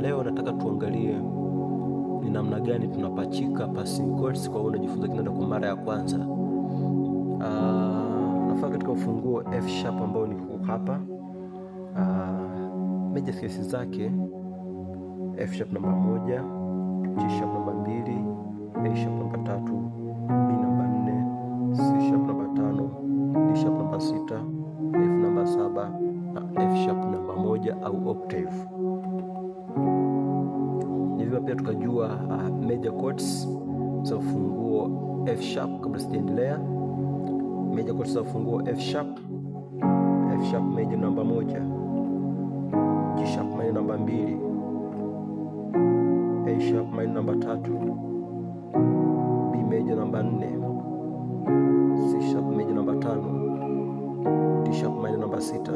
leo nataka tuangalie ni namna gani tunapachika passing chords kwa unajifunza kinanda kwa mara ya kwanza. Nafaa katika ufunguo F sharp ambao ni huu hapa. Major scales zake F sharp namba 1, G sharp namba 2, A sharp namba 3, B namba 4, C sharp namba 5, D sharp namba 6, F namba 7 na F sharp namba 1 au octave. Hivyo pia tukajua major chords za ufunguo F sharp. Kabla sijaendelea, major chords za ufunguo F sharp major namba 1, G sharp major namba 2, A sharp major namba 3, B major namba 4, C sharp major namba 5, D sharp major namba 6,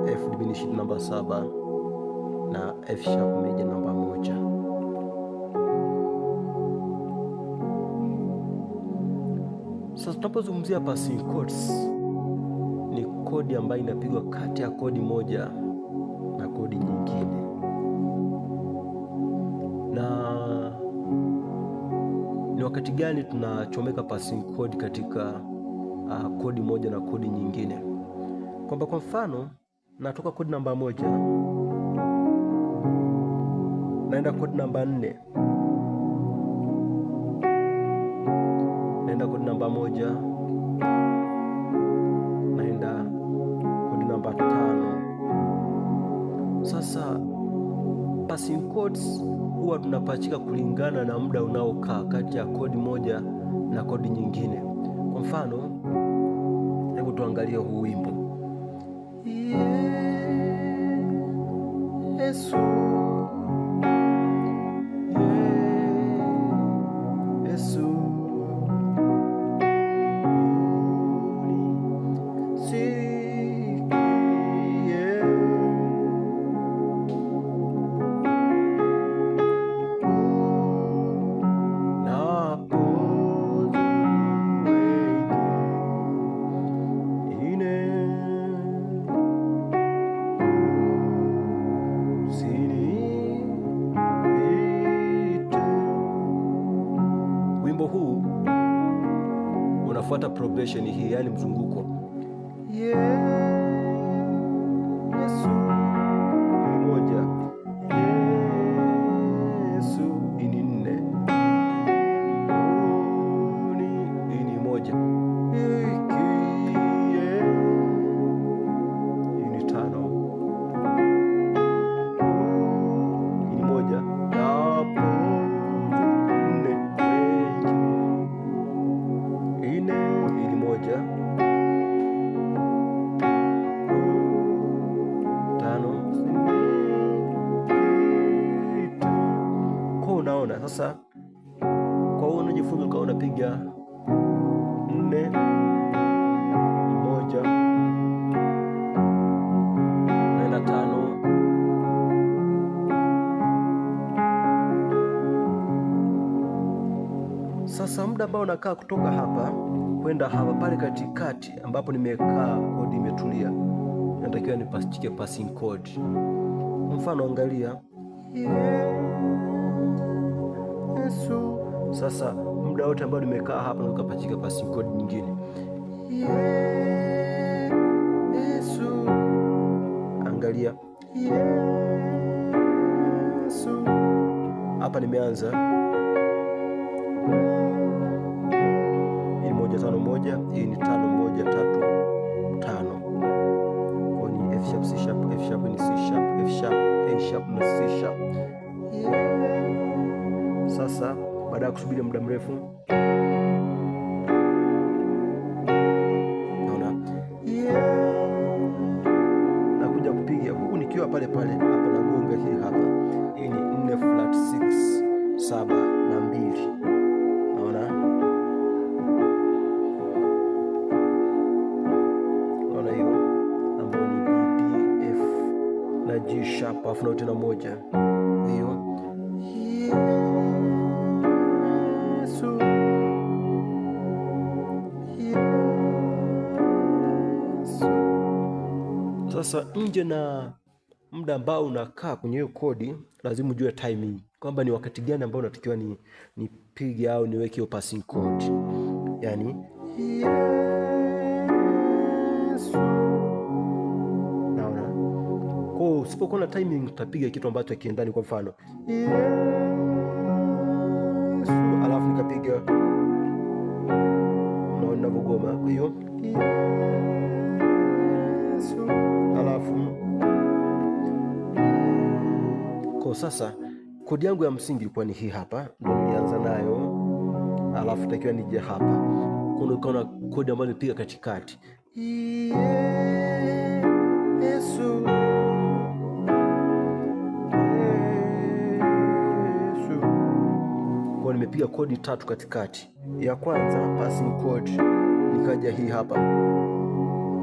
F diminished namba 7 na F sharp major namba 1. Sasa tunapozungumzia passing chords, ni kodi ambayo inapigwa kati ya kodi moja na kodi nyingine, na ni wakati gani tunachomeka passing chord katika kodi moja na kodi nyingine? Kwamba kwa mfano natoka kodi namba 1 naenda kodi namba 4, naenda kodi namba 1, naenda kodi namba 5. Sasa passing chords huwa tunapachika kulingana na muda unaokaa kati ya kodi moja na kodi nyingine. Kwa mfano, hebu tuangalie huu wimbo. Yesu huu unafuata progression hii, yani mzunguko. Yesu ni moja, Yesu ini 4, ini moja, ini 5, ini moja, unaona. Sasa kwa hiyo unajifunza ukawa unapiga 4 1 naenda 5, sasa muda ambao unakaa kutoka hapa kwenda hapa, pale katikati ambapo nimekaa kodi imetulia, natakiwa nipachike passing chord. Mfano, angalia Yesu. Sasa muda wote ambao nimekaa hapa nikapachika passing chord nyingine, Yesu. Angalia Yesu, hapa nimeanza hii 1 5 1, hii ni 5 1 3 5, kwa ni F sharp C sharp, F sharp ni C sharp, F sharp A sharp na C sharp. Sasa baada ya kusubiri muda mrefu, naona nakuja kupiga huku nikiwa pale pale hapa, nagonga hii hapa, hii ni 4 flat 6 7 na 2, naona hiyo ambayo ni B D F na G sharp, afu na tena moja hiyo. Sasa nje na muda ambao unakaa kwenye hiyo kodi lazima ujue timing, kwamba ni wakati gani ambao unatakiwa nipige au niweke hiyo passing chord. Yani Yesu. Naona kwa usipokuwa na timing utapiga kitu ambacho kiendani. Kwa mfano Yesu, alafu nikapiga, naona navugoma. Kwa hiyo Yesu, alafu kwa sasa kodi yangu ya msingi ilikuwa ni hii hapa, ndio nilianza nayo, alafu takiwa nije hapa, kuna kodi ambayo nipiga katikati Yesu, kwa nimepiga kodi 3 katikati. Ya kwanza passing chord, nikaja hii hapa.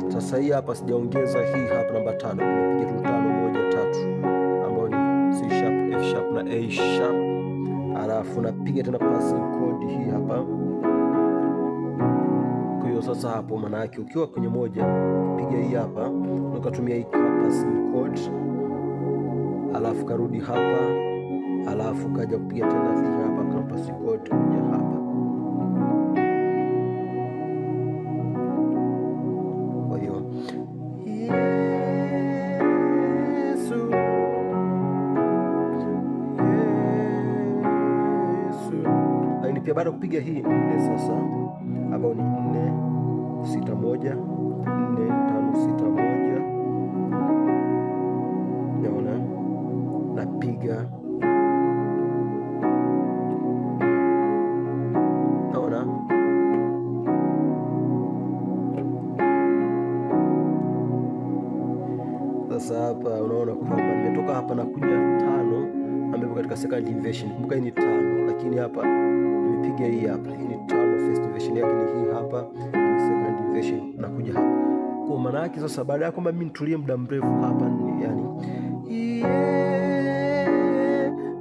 Sasa hii hapa sijaongeza hii hapa namba 5, nimepiga tu 5 1 3 ambayo ni C sharp, F sharp na A sharp, alafu napiga tena passing chord hii hapa. Kwa hiyo sasa hapo maana yake ukiwa kwenye moja piga hii hapa, ukatumia hii passing chord, alafu karudi hapa, alafu kaja kupiga tena hii hapa kama passing chord kuja hapa. Kwa hiyo Yesu, lakini pia baada ya kupiga hii nne sasa, ambao ni 4 6 1 4 5 6 1, naona napiga, naona sasa hapa unaona kwamba nimetoka hapa na kuja 5 ambapo katika second inversion, kumbuka hii ni 5, lakini hapa nimepiga hii hapa, hii ni 5, first inversion yake ni hii hapa, ni second inversion na kuja hapa. Kwa maana yake sasa baada ya kwamba mimi nitulie muda mrefu hapa, ni yani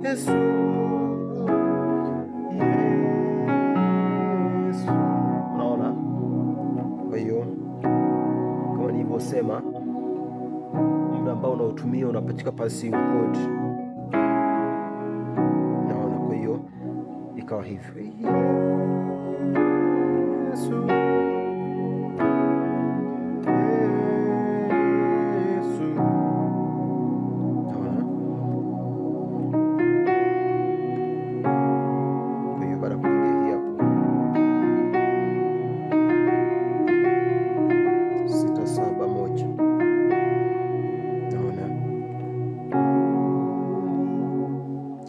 Yesu, Yesu, unaona. Kwa hiyo kama nilivyosema, muda ambao unaotumia unapatika passing chord, naona. Kwa hiyo ikawa hivyo Yesu, Yesu, naona. Kwa hiyo baada kupiga hii hapo 6 7 1, naona.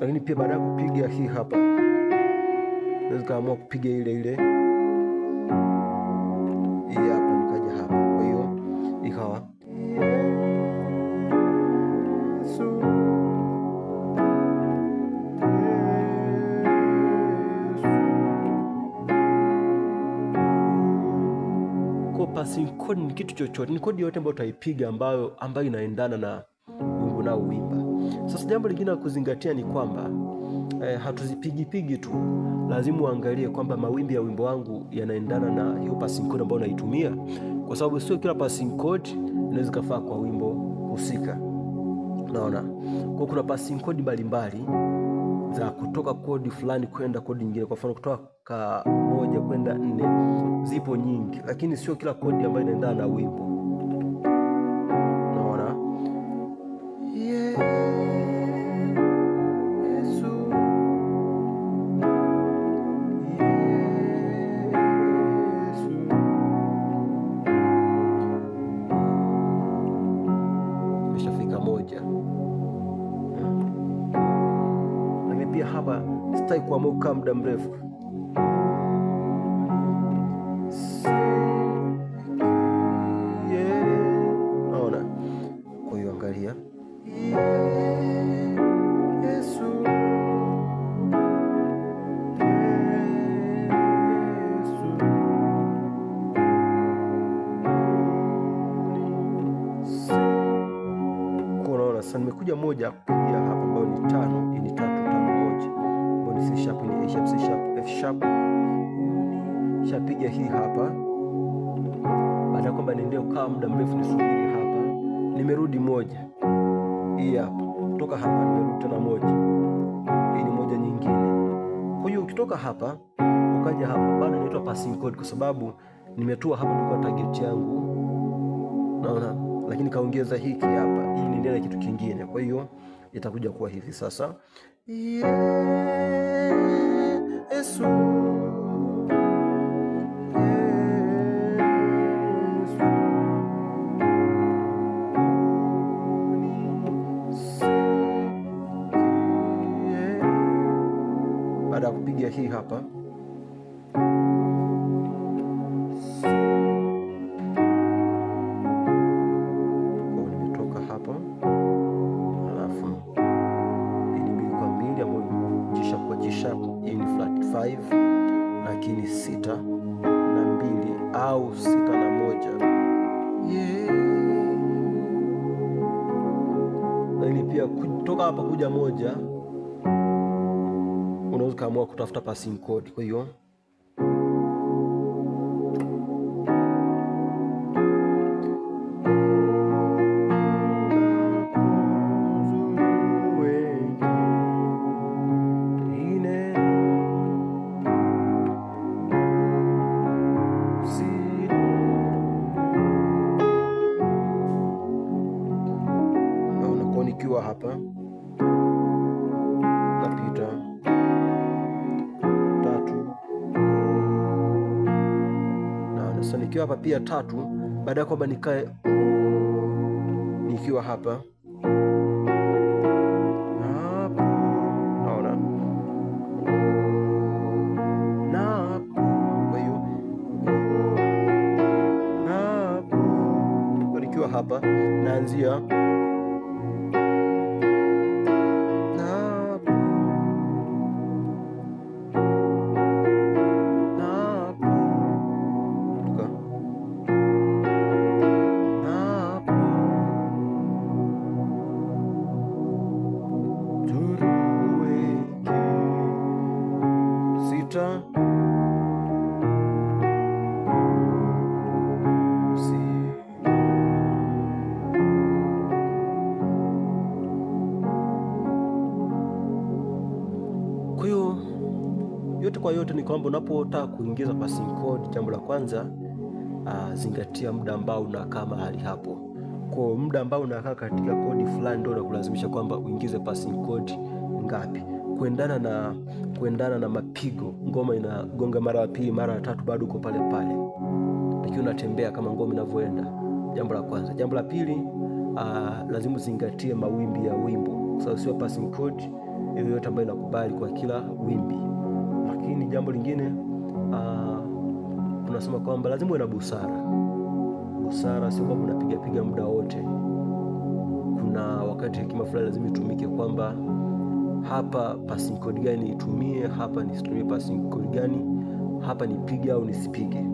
Lakini pia baada ya kupiga hii hapa naweza kaamua kupiga ile ile hii hapa, nikaja hapa. Kwa hiyo ikawa Yesu, kwa passing chord ni kitu chochote, ni kodi yote ambayo utaipiga ambayo inaendana na wimbo nao uimba. Sasa jambo lingine la kuzingatia ni kwamba hatuzipigi tu, lazima uangalie kwamba mawimbi ya wimbo wangu yanaendana na hiyo passing chord ambayo naitumia, kwa sababu sio kila passing chord inaweza kufaa kwa wimbo husika. Naona kwa kuna passing chord mbalimbali za kutoka kodi fulani kwenda kodi nyingine. Kwa mfano kutoka 1 kwenda 4 zipo nyingi, lakini sio kila kodi ambayo inaendana na wimbo. Naona pia hapa sitaki kuamka muda mrefu. Naona. Kwa hiyo angalia Yesu, kunaona sasa nimekuja moja kupigia hapa ambayo ni 5, hii ni 3 C sharp, ni A sharp, C sharp, F sharp. Shapiga hii hapa. Baada ya kwamba niendelee kukaa muda mrefu nisubiri hapa, nimerudi moja, hii hapa. Kutoka hapa nimerudi tena moja, hii ni moja nyingine. Kwa hiyo ukitoka hapa ukaja hapa, bado inaitwa passing code kwa sababu nimetua hapa, ndio target yangu, naona, lakini kaongeza hiki hapa ili niendelee kitu kingine. Kwa hiyo itakuja kuwa hivi sasa, Yesu baada ya kupiga hii hapa nimetoka hapa, halafu hii ni 2 kwa 2 ambayo G sharp kwa G sharp. Hii ni flat 5 lakini 6 na 2 au 6 na 1, lakini pia kutoka hapa kuja moja unaweza kaamua kutafuta passing code. Kwa hiyo nikiwa hapa napita 3 na sasa nikiwa hapa pia 3, baada ya kwamba nikae nikiwa hapa naona na, kwa hiyo na nikiwa hapa naanzia yote kwa yote ni kwamba unapotaka kuingiza passing code, jambo la kwanza zingatia muda ambao unakaa mahali hapo. Kwa muda ambao unakaa katika kodi fulani ndio unakulazimisha kwamba uingize passing code ngapi, kuendana na mapigo. Ngoma inagonga mara ya pili, mara ya tatu, bado uko pale pale, lakini unatembea kama ngoma inavyoenda. Jambo la kwanza. Jambo la pili, lazima uzingatie mawimbi ya wimbo, kwa sababu sio passing code yoyote ambayo inakubali kwa kila wimbi. Lakini jambo lingine tunasema kwamba lazima uwe na busara, sio kwamba unapiga muda wote. Kuna wakati hekima fulani lazima itumike, kwamba hapa passing code gani itumie, hapa nisitumie passing code gani, hapa nipige au nisipige.